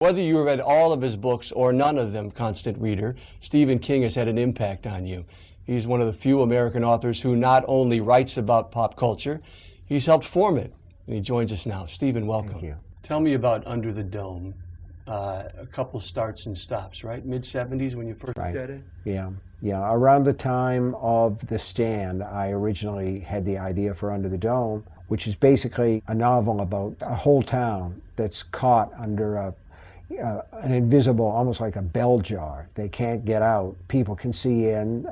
Whether you read all of his books or none of them, constant reader, Stephen King has had an impact on you. He's one of the few American authors who not only writes about pop culture, he's helped form it. And he joins us now. Stephen, welcome. Thank you. Tell me about Under the Dome. A couple starts and stops, right? Mid-70s when you first did it? Yeah. Around the time of The Stand, I originally had the idea for Under the Dome, which is basically a novel about a whole town that's caught under an invisible, almost like a bell jar. They can't get out. People can see in.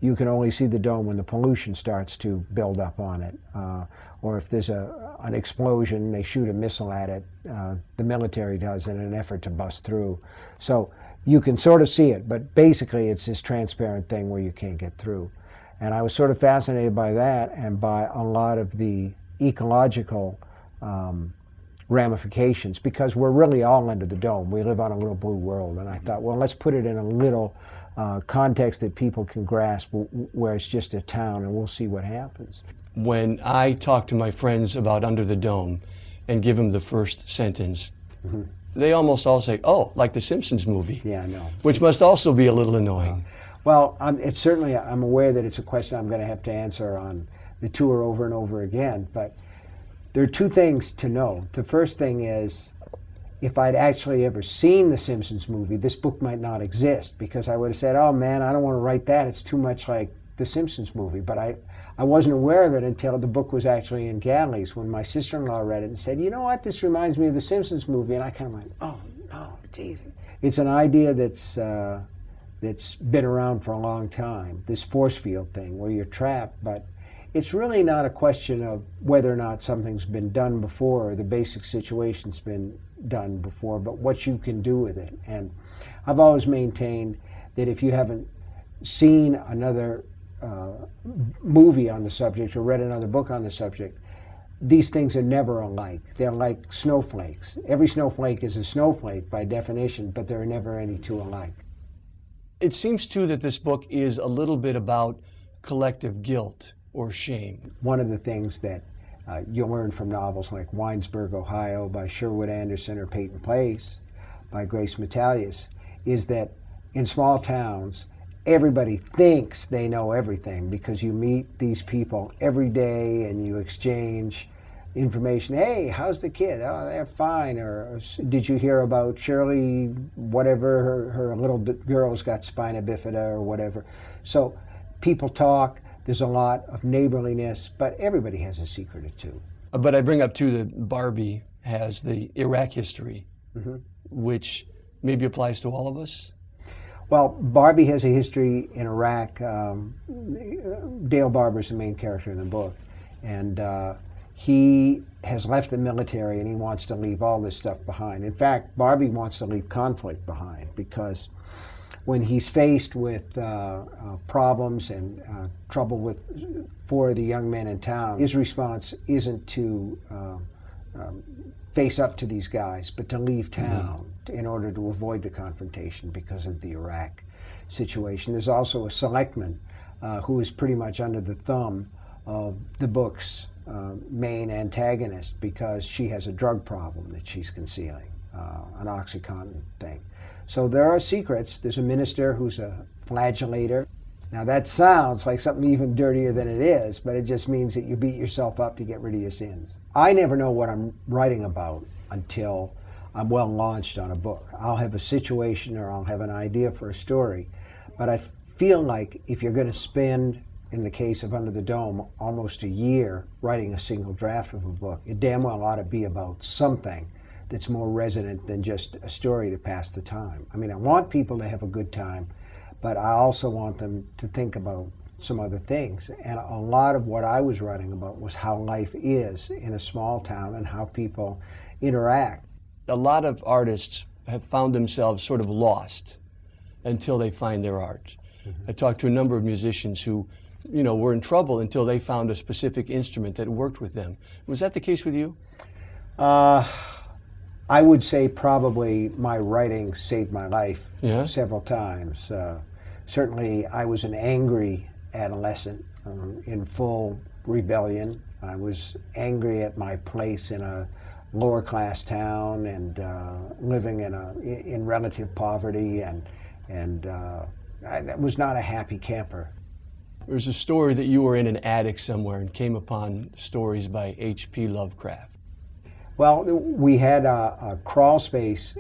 You can only see the dome when the pollution starts to build up on it. Or if there's an explosion, they shoot a missile at it. The military does in an effort to bust through. So you can sort of see it, but basically it's this transparent thing where you can't get through. And I was sort of fascinated by that and by a lot of the ecological ramifications, because we're really all under the dome. We live on a little blue world, and I thought, well, let's put it in a little context that people can grasp, where it's just a town, and we'll see what happens. When I talk to my friends about Under the Dome and give them the first sentence, they almost all say, oh, like the Simpsons movie. Yeah, I know. Which must also be a little annoying. Well, it's certainly, I'm aware that it's a question I'm going to have to answer on the tour over and over again, but there are two things to know. The first thing is, if I'd actually ever seen the Simpsons movie, this book might not exist, because I would have said, oh man, I don't want to write that. It's too much like the Simpsons movie. But I wasn't aware of it until the book was actually in galleys, when my sister-in-law read it and said, you know what, this reminds me of the Simpsons movie. And I kind of went, oh no, geez. It's an idea that's been around for a long time, this force field thing where you're trapped, but it's really not a question of whether or not something's been done before or the basic situation's been done before, but what you can do with it. And I've always maintained that if you haven't seen another movie on the subject or read another book on the subject, these things are never alike. They're like snowflakes. Every snowflake is a snowflake by definition, but there are never any two alike. It seems too that this book is a little bit about collective guilt or shame. One of the things that you'll learn from novels like Winesburg, Ohio by Sherwood Anderson or Peyton Place by Grace Metalius is that in small towns, everybody thinks they know everything, because you meet these people every day and you exchange information. Hey, how's the kid? Oh, they're fine. Or did you hear about Shirley, whatever, her little girl's got spina bifida or whatever. So people talk. There's a lot of neighborliness, but everybody has a secret or two. But I bring up too that Barbie has the Iraq history, which maybe applies to all of us. Well, Barbie has a history in Iraq. Dale Barber's the main character in the book, and he has left the military and he wants to leave all this stuff behind. In fact, Barbie wants to leave conflict behind, because when he's faced with problems and trouble with for the young men in town, his response isn't to face up to these guys, but to leave town in order to avoid the confrontation because of the Iraq situation. There's also a selectman who is pretty much under the thumb of the book's main antagonist, because she has a drug problem that she's concealing, an OxyContin thing. So there are secrets. There's a minister who's a flagellator. Now that sounds like something even dirtier than it is, but it just means that you beat yourself up to get rid of your sins. I never know what I'm writing about until I'm well launched on a book. I'll have a situation or I'll have an idea for a story, but I feel like if you're going to spend, in the case of Under the Dome, almost a year writing a single draft of a book, it damn well ought to be about something that's more resonant than just a story to pass the time. I mean, I want people to have a good time, but I also want them to think about some other things. And a lot of what I was writing about was how life is in a small town and how people interact. A lot of artists have found themselves sort of lost until they find their art. I talked to a number of musicians who, were in trouble until they found a specific instrument that worked with them. Was that the case with you? I would say probably my writing saved my life several times. Certainly I was an angry adolescent in full rebellion. I was angry at my place in a lower class town and living in relative poverty, and I was not a happy camper. There's a story that you were in an attic somewhere and came upon stories by H.P. Lovecraft. Well, we had a crawl space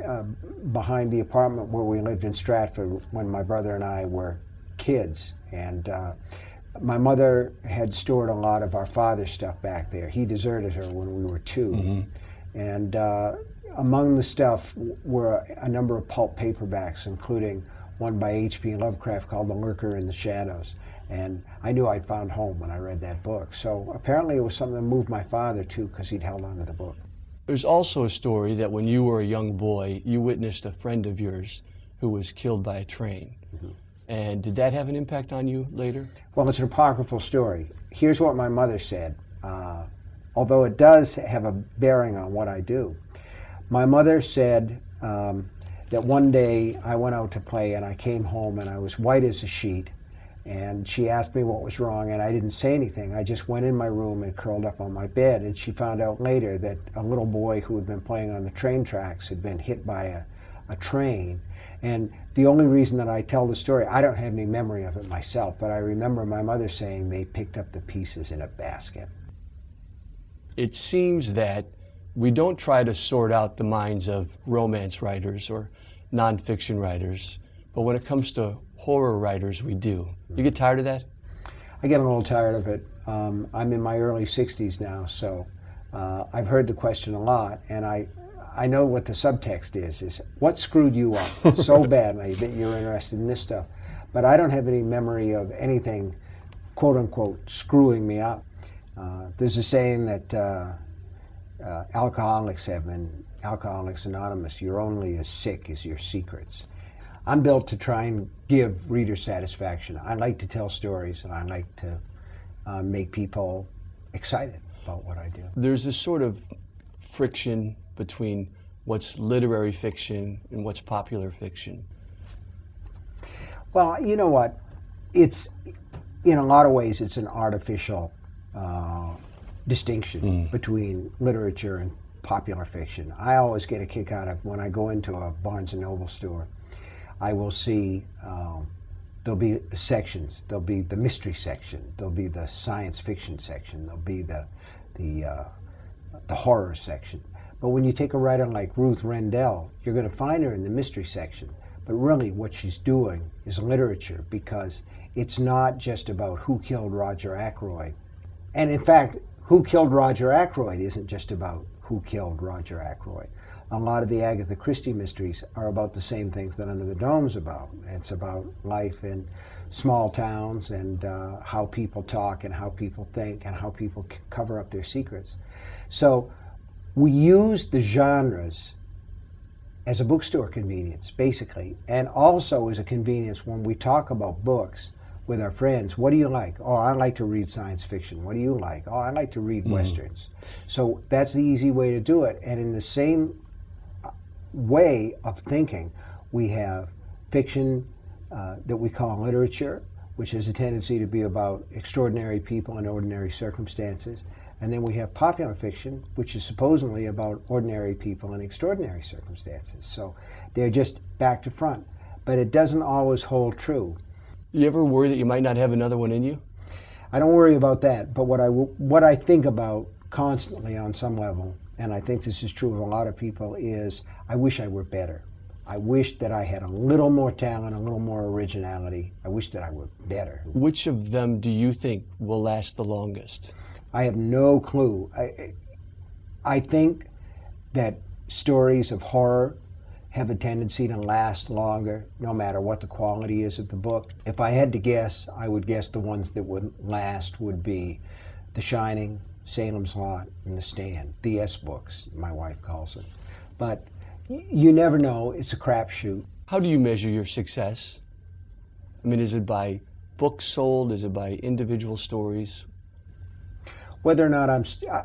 behind the apartment where we lived in Stratford when my brother and I were kids, and my mother had stored a lot of our father's stuff back there. He deserted her when we were 2. Mm-hmm. And among the stuff were a number of pulp paperbacks, including one by H.P. Lovecraft called The Lurker in the Shadows. And I knew I'd found home when I read that book. So apparently it was something that moved my father too, because he'd held on to the book. There's also a story that when you were a young boy, you witnessed a friend of yours who was killed by a train. Mm-hmm. And did that have an impact on you later? Well, it's an apocryphal story. Here's what my mother said, although it does have a bearing on what I do. My mother said that one day I went out to play and I came home and I was white as a sheet, and she asked me what was wrong, and I didn't say anything. I just went in my room and curled up on my bed, and she found out later that a little boy who had been playing on the train tracks had been hit by a train. And the only reason that I tell the story, I don't have any memory of it myself, but I remember my mother saying they picked up the pieces in a basket. It seems that we don't try to sort out the minds of romance writers or nonfiction writers, but when it comes to horror writers, we do. You get tired of that? I get a little tired of it. I'm in my early 60s now, so I've heard the question a lot, and I know what the subtext is what screwed you up so badly that you're interested in this stuff. But I don't have any memory of anything, quote unquote, screwing me up. There's a saying that alcoholics have in Alcoholics Anonymous, you're only as sick as your secrets. I'm built to try and give reader satisfaction. I like to tell stories, and I like to make people excited about what I do. There's this sort of friction between what's literary fiction and what's popular fiction. Well, you know what? It's, in a lot of ways, it's an artificial distinction between literature and popular fiction. I always get a kick out of when I go into a Barnes & Noble store. I will see there'll be sections. There'll be the mystery section. There'll be the science fiction section. There'll be the horror section. But when you take a writer like Ruth Rendell, you're going to find her in the mystery section. But really what she's doing is literature, because it's not just about who killed Roger Ackroyd. And in fact, Who Killed Roger Ackroyd isn't just about who killed Roger Ackroyd. A lot of the Agatha Christie mysteries are about the same things that Under the Dome's about. It's about life in small towns and how people talk and how people think and how people cover up their secrets. So we use the genres as a bookstore convenience, basically, and also as a convenience when we talk about books with our friends. What do you like? Oh, I like to read science fiction. What do you like? Oh, I like to read Westerns. So that's the easy way to do it. And in the same way of thinking, we have fiction that we call literature, which has a tendency to be about extraordinary people in ordinary circumstances. And then we have popular fiction, which is supposedly about ordinary people in extraordinary circumstances. So they're just back to front. But it doesn't always hold true. You ever worry that you might not have another one in you? I don't worry about that, but what I think about constantly on some level, and I think this is true of a lot of people, is I wish I were better. I wish that I had a little more talent, a little more originality. I wish that I were better. Which of them do you think will last the longest? I have no clue. I think that stories of horror have a tendency to last longer, no matter what the quality is of the book. If I had to guess, I would guess the ones that would last would be The Shining, Salem's Lot, and The Stand. The S books, my wife calls it. But you never know. It's a crapshoot. How do you measure your success? I mean, is it by books sold? Is it by individual stories? Whether or not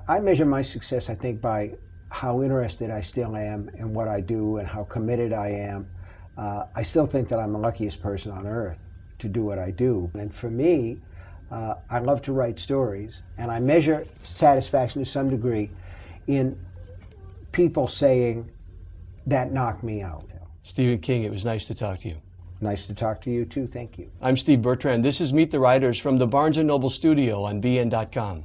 I measure my success, I think, by how interested I still am in what I do and how committed I am. I still think that I'm the luckiest person on earth to do what I do. And for me, I love to write stories, and I measure satisfaction to some degree in people saying, that knocked me out. Stephen King, it was nice to talk to you. Nice to talk to you too. Thank you. I'm Steve Bertrand. This is Meet the Writers from the Barnes & Noble studio on BN.com.